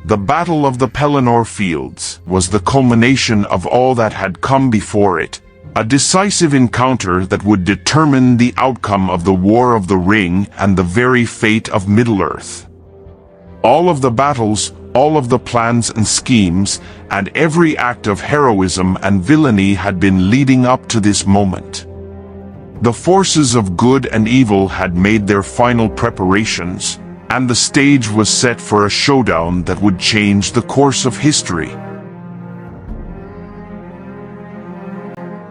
The Battle of the Pelennor Fields was the culmination of all that had come before it, a decisive encounter that would determine the outcome of the War of the Ring and the very fate of Middle-earth. All of the battles, all of the plans and schemes, and every act of heroism and villainy had been leading up to this moment. The forces of good and evil had made their final preparations, and the stage was set for a showdown that would change the course of history.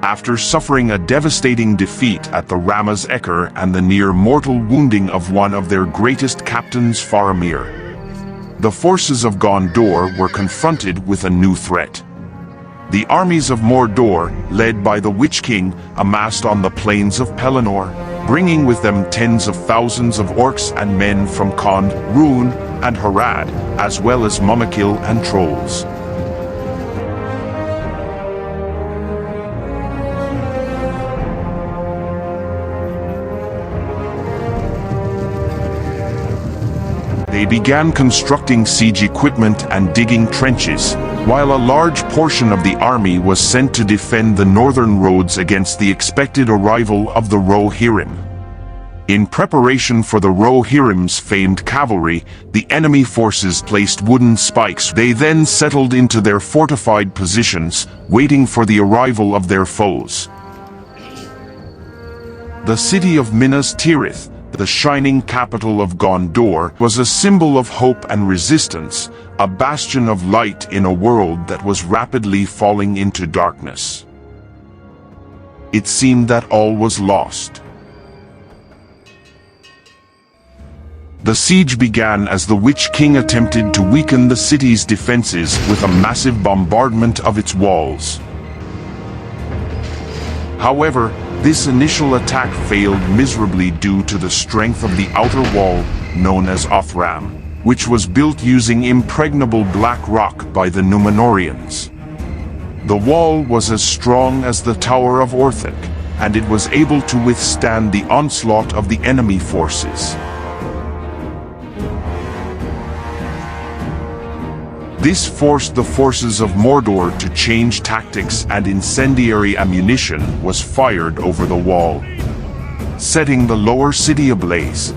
After suffering a devastating defeat at the Ramaz Eker and the near-mortal wounding of one of their greatest captains, Faramir, the forces of Gondor were confronted with a new threat. The armies of Mordor, led by the Witch King, amassed on the plains of Pelennor, bringing with them tens of thousands of orcs and men from Khand, Rhûn, and Harad, as well as Mumakil and trolls. They began constructing siege equipment and digging trenches, while a large portion of the army was sent to defend the northern roads against the expected arrival of the Rohirrim. In preparation for the Rohirrim's famed cavalry, the enemy forces placed wooden spikes. They then settled into their fortified positions, waiting for the arrival of their foes. The city of Minas Tirith, the shining capital of Gondor, was a symbol of hope and resistance, a bastion of light in a world that was rapidly falling into darkness. It seemed that all was lost. The siege began as the Witch King attempted to weaken the city's defenses with a massive bombardment of its walls. However, this initial attack failed miserably due to the strength of the outer wall, known as Othram, which was built using impregnable black rock by the Númenóreans. The wall was as strong as the Tower of Orthanc, and it was able to withstand the onslaught of the enemy forces. This forced the forces of Mordor to change tactics, and incendiary ammunition was fired over the wall, setting the lower city ablaze.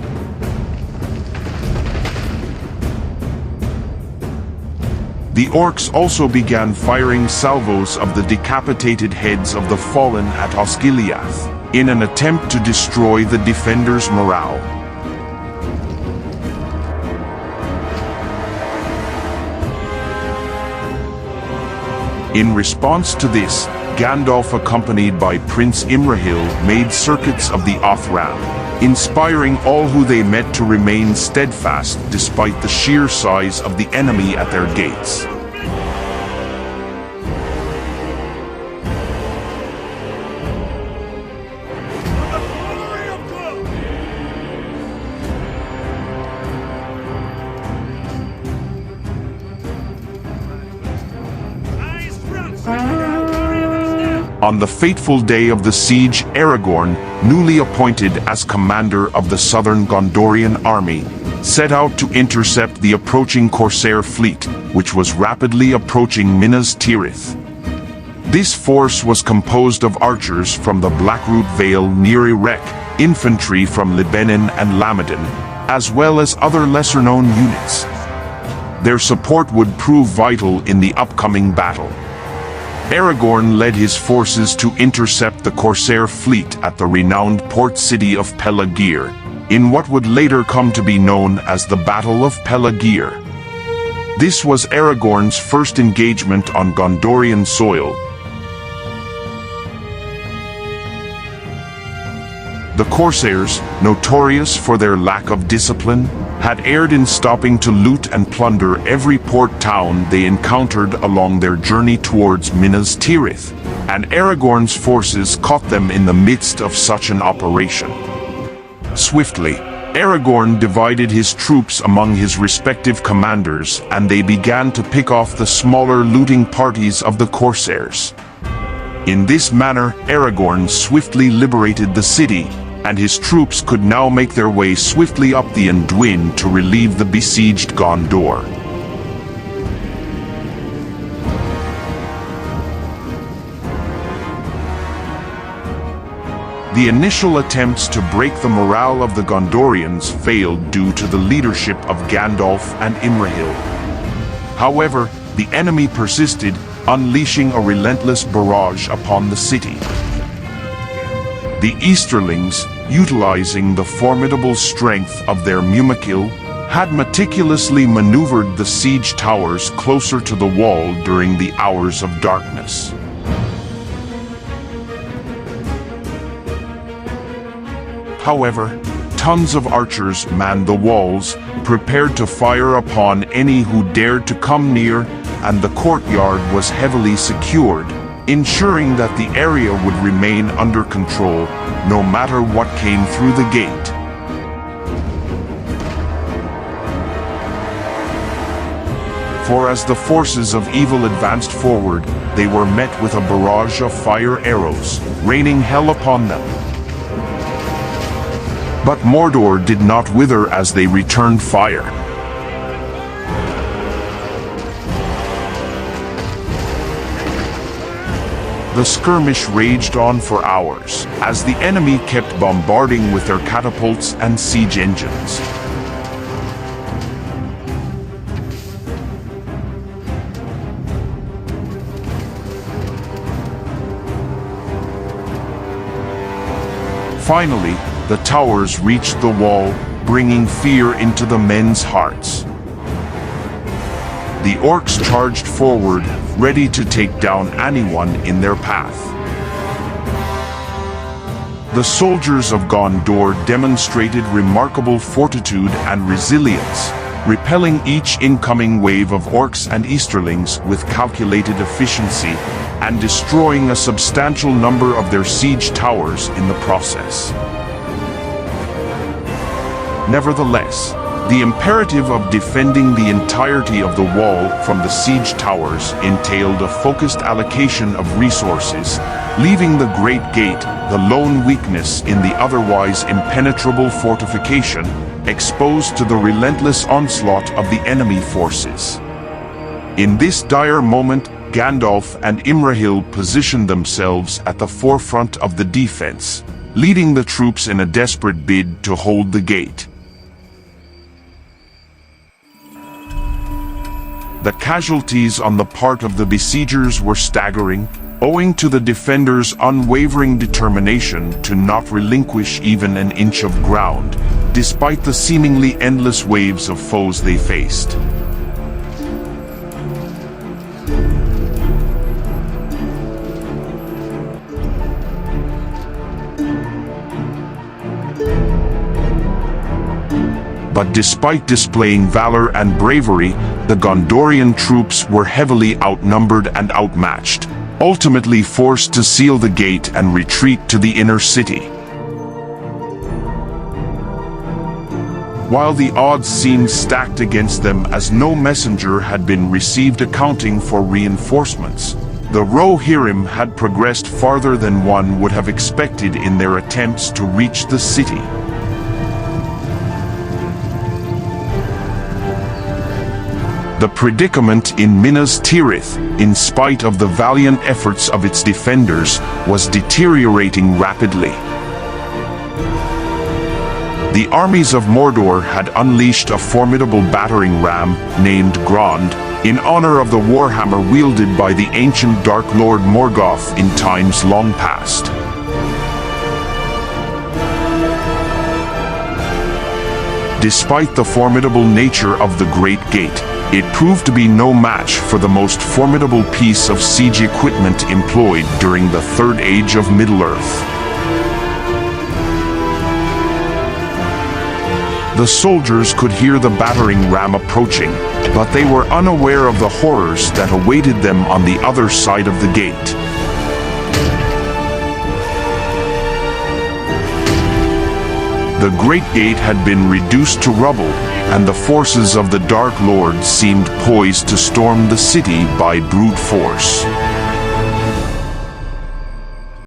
The orcs also began firing salvos of the decapitated heads of the fallen at Osgiliath, in an attempt to destroy the defenders' morale. In response to this, Gandalf, accompanied by Prince Imrahil, made circuits of the Othram, inspiring all who they met to remain steadfast despite the sheer size of the enemy at their gates. On the fateful day of the siege, Aragorn, newly appointed as commander of the southern Gondorian army, set out to intercept the approaching Corsair fleet, which was rapidly approaching Minas Tirith. This force was composed of archers from the Blackroot Vale near Erech, infantry from Libenin and Lamadin, as well as other lesser-known units. Their support would prove vital in the upcoming battle. Aragorn led his forces to intercept the Corsair fleet at the renowned port city of Pelagir, in what would later come to be known as the Battle of Pelagir. This was Aragorn's first engagement on Gondorian soil. The Corsairs, notorious for their lack of discipline, had erred in stopping to loot and plunder every port town they encountered along their journey towards Minas Tirith, and Aragorn's forces caught them in the midst of such an operation. Swiftly, Aragorn divided his troops among his respective commanders, and they began to pick off the smaller looting parties of the Corsairs. In this manner, Aragorn swiftly liberated the city, and his troops could now make their way swiftly up the Anduin to relieve the besieged Gondor. The initial attempts to break the morale of the Gondorians failed due to the leadership of Gandalf and Imrahil. However, the enemy persisted, unleashing a relentless barrage upon the city. The Easterlings, utilizing the formidable strength of their Mumakil, had meticulously maneuvered the siege towers closer to the wall during the hours of darkness. However, tons of archers manned the walls, prepared to fire upon any who dared to come near, and the courtyard was heavily secured, ensuring that the area would remain under control, no matter what came through the gate. For as the forces of evil advanced forward, they were met with a barrage of fire arrows, raining hell upon them. But Mordor did not wither as they returned fire. The skirmish raged on for hours, as the enemy kept bombarding with their catapults and siege engines. Finally, the towers reached the wall, bringing fear into the men's hearts. The orcs charged forward, ready to take down anyone in their path. The soldiers of Gondor demonstrated remarkable fortitude and resilience, repelling each incoming wave of orcs and Easterlings with calculated efficiency, and destroying a substantial number of their siege towers in the process. Nevertheless, the imperative of defending the entirety of the wall from the siege towers entailed a focused allocation of resources, leaving the Great Gate, the lone weakness in the otherwise impenetrable fortification, exposed to the relentless onslaught of the enemy forces. In this dire moment, Gandalf and Imrahil positioned themselves at the forefront of the defense, leading the troops in a desperate bid to hold the gate. The casualties on the part of the besiegers were staggering, owing to the defenders' unwavering determination to not relinquish even an inch of ground, despite the seemingly endless waves of foes they faced. But despite displaying valor and bravery, the Gondorian troops were heavily outnumbered and outmatched, ultimately forced to seal the gate and retreat to the inner city. While the odds seemed stacked against them as no messenger had been received accounting for reinforcements, the Rohirrim had progressed farther than one would have expected in their attempts to reach the city. The predicament in Minas Tirith, in spite of the valiant efforts of its defenders, was deteriorating rapidly. The armies of Mordor had unleashed a formidable battering ram named Grond, in honor of the warhammer wielded by the ancient Dark Lord Morgoth in times long past. Despite the formidable nature of the Great Gate, it proved to be no match for the most formidable piece of siege equipment employed during the Third Age of Middle-earth. The soldiers could hear the battering ram approaching, but they were unaware of the horrors that awaited them on the other side of the gate. The Great Gate had been reduced to rubble, and the forces of the Dark Lord seemed poised to storm the city by brute force.